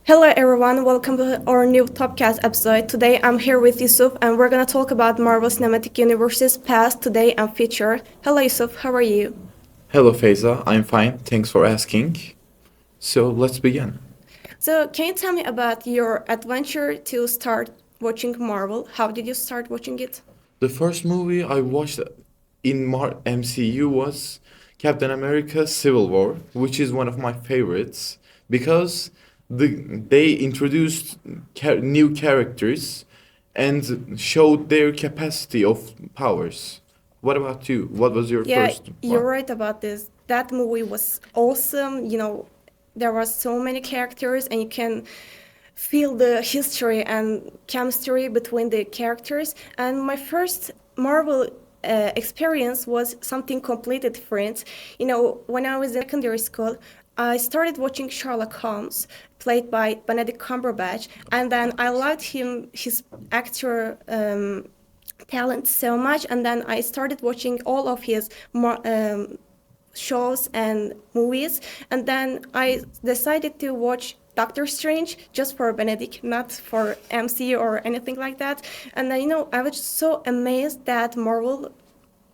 Hello everyone, welcome to our new TOBBCAST episode. Today I'm here with Yusuf and we're gonna talk about Marvel Cinematic Universe's past, today and future. Hello Yusuf, how are you? Hello, Feyza. I'm fine. Thanks for asking. So let's begin. So can you tell me about your adventure to start watching Marvel? How did you start watching it? The first movie I watched in MCU was Captain America Civil War, which is one of my favorites because they introduced new characters and showed their capacity of powers. What about you? What was your Yeah, first you're one? right about this. That movie was awesome. There were so many characters and you can feel the history and chemistry between the characters. And my first Marvel experience was something completely different. When I was in secondary school, I started watching Sherlock Holmes, played by Benedict Cumberbatch, and then I liked his actor talent so much, and then I started watching all of his shows and movies, and then I decided to watch Doctor Strange just for Benedict, not for MC or anything like that. And then, I was so amazed that Marvel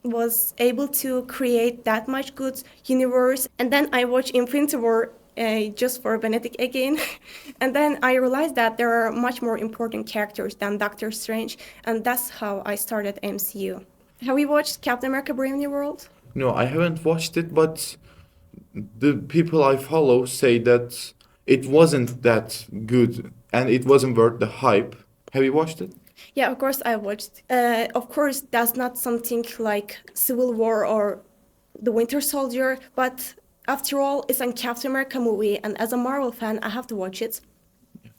was able to create that much good universe. And then I watched Infinity War just for Benedict again. And then I realized that there are much more important characters than Doctor Strange. And that's how I started MCU. Have you watched Captain America Brave New World? No, I haven't watched it, but the people I follow say that it wasn't that good and it wasn't worth the hype. Have you watched it? Yeah, of course I watched. Of course, that's not something like Civil War or The Winter Soldier, but after all, it's a Captain America movie, and as a Marvel fan, I have to watch it,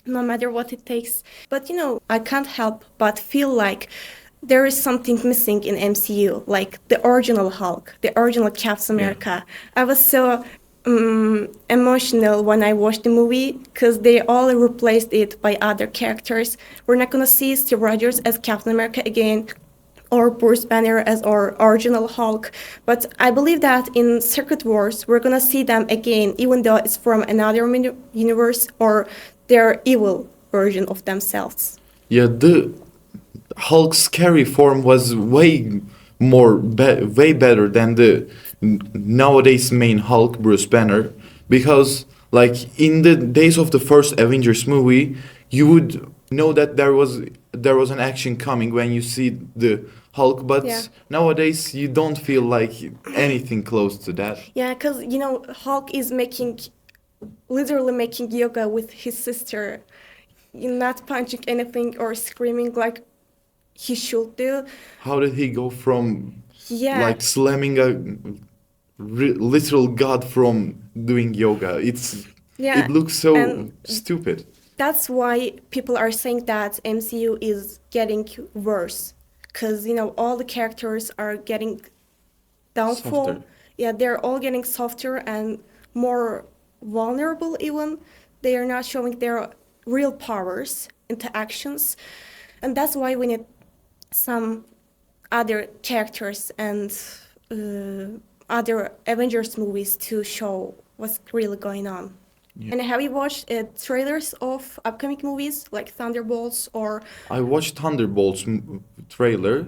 no matter what it takes. But I can't help but feel like there is something missing in MCU, like the original Hulk, the original Captain America. I was so emotional when I watched the movie because they all replaced it by other characters. We're not gonna see Steve Rogers as Captain America again or Bruce Banner as our original Hulk, but I believe that in Secret Wars we're gonna see them again, even though it's from another universe or their evil version of themselves. Yeah, the Hulk's scary form was way better than the nowadays main Hulk, Bruce Banner, because like in the days of the first Avengers movie, you would know that there was an action coming when you see the Hulk, but Yeah. nowadays you don't feel like anything close to that. Yeah, because Hulk is literally making yoga with his sister, not punching anything or screaming like he should do. How did he go from Yeah, like slamming a literal god from doing yoga? yeah, It looks so and stupid. that's why people are saying that MCU is getting worse, because all the characters are getting downfall. Softer. Yeah, they're all getting softer and more vulnerable even. They are not showing their real powers into actions. And that's why we need some other characters and other Avengers movies to show what's really going on. Yeah. And have you watched trailers of upcoming movies like Thunderbolts or... I watched Thunderbolts trailer,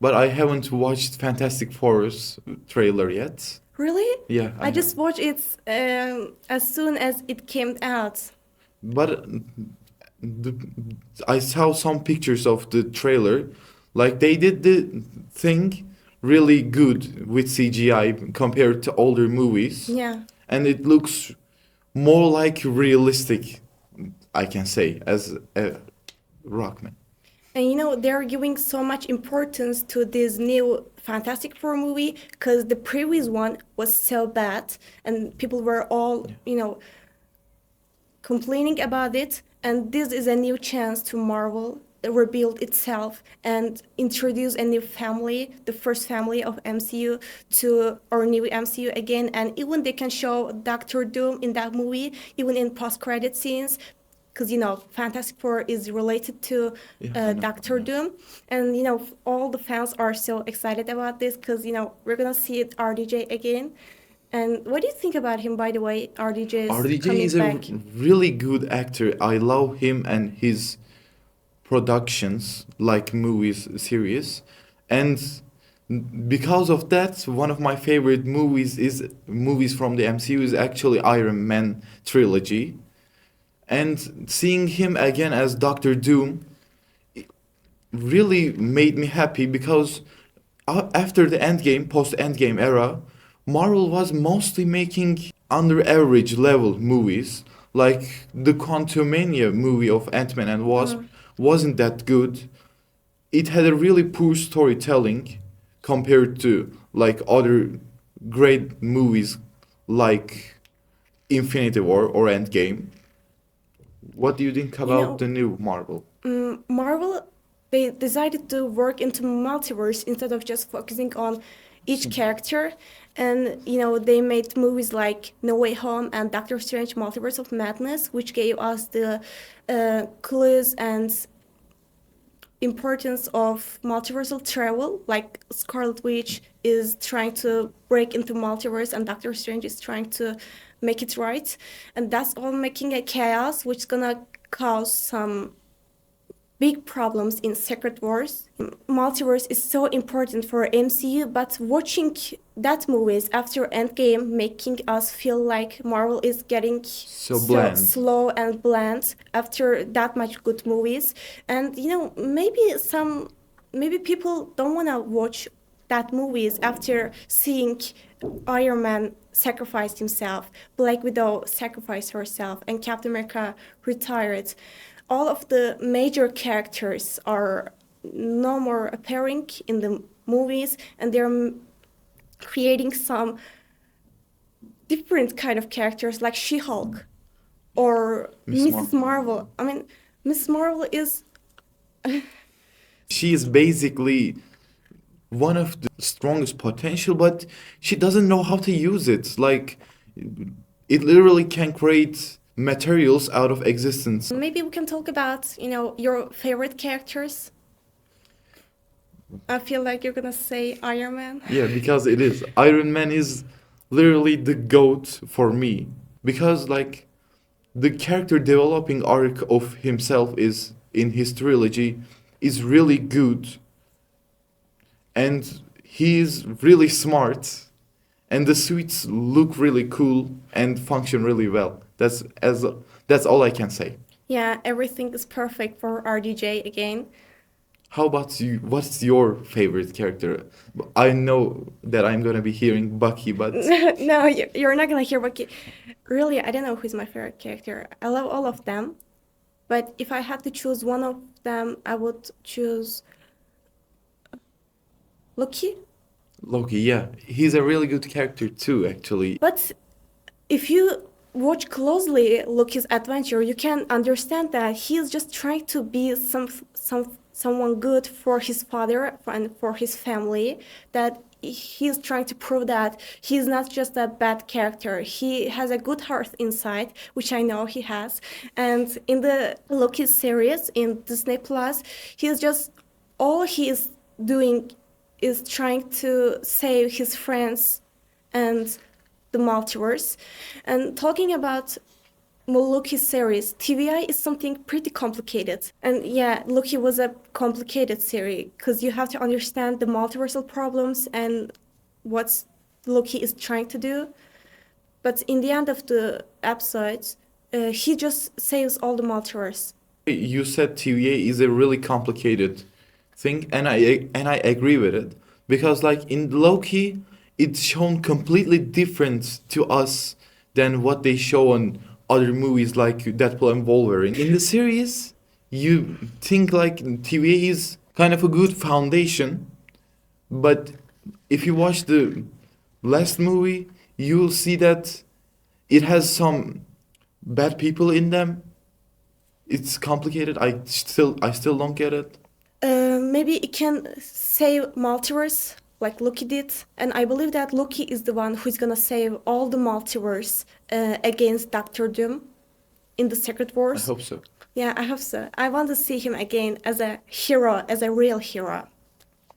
but I haven't watched Fantastic Four's trailer yet. Really? Yeah, I just watched it as soon as it came out. But the, I saw some pictures of the trailer. Like they did the thing really good with CGI compared to older movies. Yeah. And it looks more like realistic, I can say, as a rockman. And they're giving so much importance to this new Fantastic Four movie because the previous one was so bad and people were all, complaining about it. And this is a new chance to Marvel rebuild itself and introduce a new family, the first family of MCU to our new MCU again. And even they can show Doctor Doom in that movie, even in post-credit scenes, because Fantastic Four is related to Yeah, I know. Doctor Doom, and all the fans are so excited about this because we're gonna see it RDJ again, And what do you think about him, by the way? RDJ is RDJ coming is a back. really good actor. I love him and his productions, like movies, series. And because of that, one of my favorite movies from the MCU is actually Iron Man trilogy. And seeing him again as Doctor Doom really made me happy because after the Endgame, post-Endgame era, Marvel was mostly making under average level movies. Like the Quantumania movie of Ant-Man and Wasp wasn't that good. It had a really poor storytelling compared to like other great movies like Infinity War or Endgame. What do you think You about know, the new Marvel? Marvel, they decided to work into multiverse instead of just focusing on each character. And, they made movies like No Way Home and Doctor Strange Multiverse of Madness, which gave us the clues and importance of multiversal travel. Like Scarlet Witch is trying to break into multiverse and Doctor Strange is trying to make it right. And that's all making a chaos, which is gonna cause some big problems in Secret Wars. Multiverse is so important for MCU, but watching that movies after Endgame making us feel like Marvel is getting So bland. slow and bland after that much good movies. And maybe people don't want to watch that movies after seeing Iron Man sacrificed himself, Black Widow sacrificed herself, and Captain America retired. All of the major characters are no more appearing in the movies, and they're creating some different kind of characters like She-Hulk or Miss Mrs. Marvel. I mean, Miss Marvel is She is basically one of the strongest potential, but she doesn't know how to use it. Like, it literally can create materials out of existence. maybe we can talk about, your favorite characters. I feel like you're gonna say Iron Man. Yeah, because it is. Iron Man is literally the GOAT for me. Because, like, the character developing arc of himself is in his trilogy is really good. And he is really smart. And the suits look really cool and function really well. That's all I can say. Yeah, everything is perfect for RDJ again. How about you? What's your favorite character? I know that I'm gonna be hearing Bucky, but No, you're not gonna hear what. Really, I don't know who's my favorite character. I love all of them, but if I had to choose one of them, I would choose Loki. Loki, yeah, he's a really good character too, actually. But if you watch closely Loki's adventure, you can understand that he's just trying to be someone good for his father and for his family. That he's trying to prove that he's not just a bad character. He has a good heart inside, which I know he has. And in the Loki series in Disney Plus, he's just all he is doing is trying to save his friends and the multiverse. And talking about Loki series, TVI is something pretty complicated. And yeah, Loki was a complicated series because you have to understand the multiversal problems and what Loki is trying to do. But in the end of the episodes, he just saves all the multiverse. You said TVA is a really complicated thing, and I agree with it because, like, in Loki, it's shown completely different to us than what they show on other movies like Deadpool and Wolverine. In the series, you think like TVA is kind of a good foundation, but if you watch the last movie, you'll see that it has some bad people in them. It's complicated. I still don't get it. Maybe it can save multiverse like Loki did, and I believe that Loki is the one who's gonna save all the multiverse against Doctor Doom in the Secret I Wars. hope so. Yeah, I hope so. I want to see him again as a hero, as a real hero.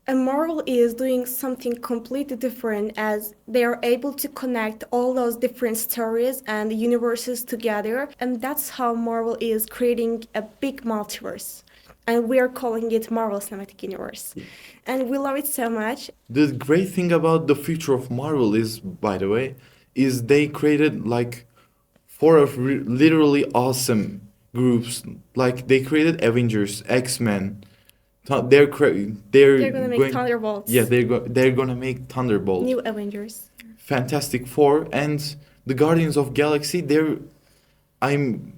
And Marvel is doing something completely different as they are able to connect all those different stories and universes together. And that's how Marvel is creating a big multiverse. And we are calling it Marvel Cinematic Universe. And we love it so much. The great thing about the future of Marvel is, by the way, is they created like four of literally awesome groups. Like they created Avengers, X-Men. They're gonna make Thunderbolts. Yeah, they're gonna make Thunderbolts. New Avengers. Fantastic Four and the Guardians of Galaxy. I'm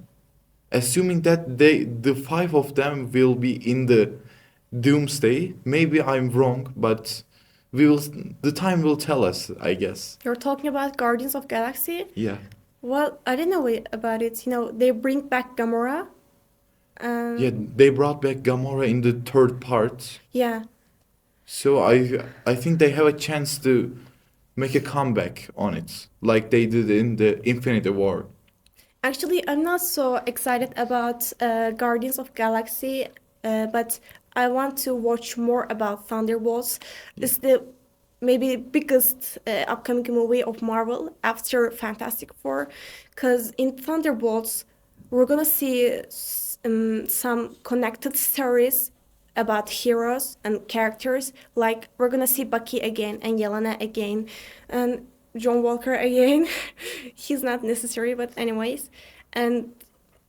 assuming that the five of them will be in the Doomsday. Maybe I'm wrong, but the time will tell us, I guess. You're talking about Guardians of Galaxy? Yeah. Well, I didn't know about it. They bring back Gamora. Yeah, they brought back Gamora in the third part. Yeah. So I think they have a chance to make a comeback on it, like they did in the Infinity War. Actually, I'm not so excited about Guardians of Galaxy, but I want to watch more about Thunderbolts. It's the maybe biggest upcoming movie of Marvel after Fantastic Four, because in Thunderbolts we're gonna see some connected stories about heroes and characters. Like we're gonna see Bucky again and Yelena again and John Walker again. He's not necessary, but anyways. And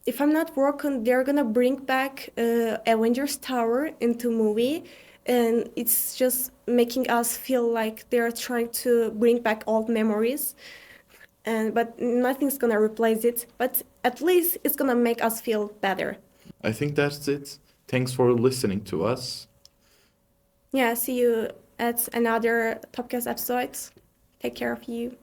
if I'm not wrong, they're gonna bring back Avengers Tower into movie, and it's just making us feel like they're trying to bring back old memories. But nothing's gonna replace it. But at least it's gonna make us feel better. I think that's it. Thanks for listening to us. Yeah, see you at another Tobbcast episode. Take care of you.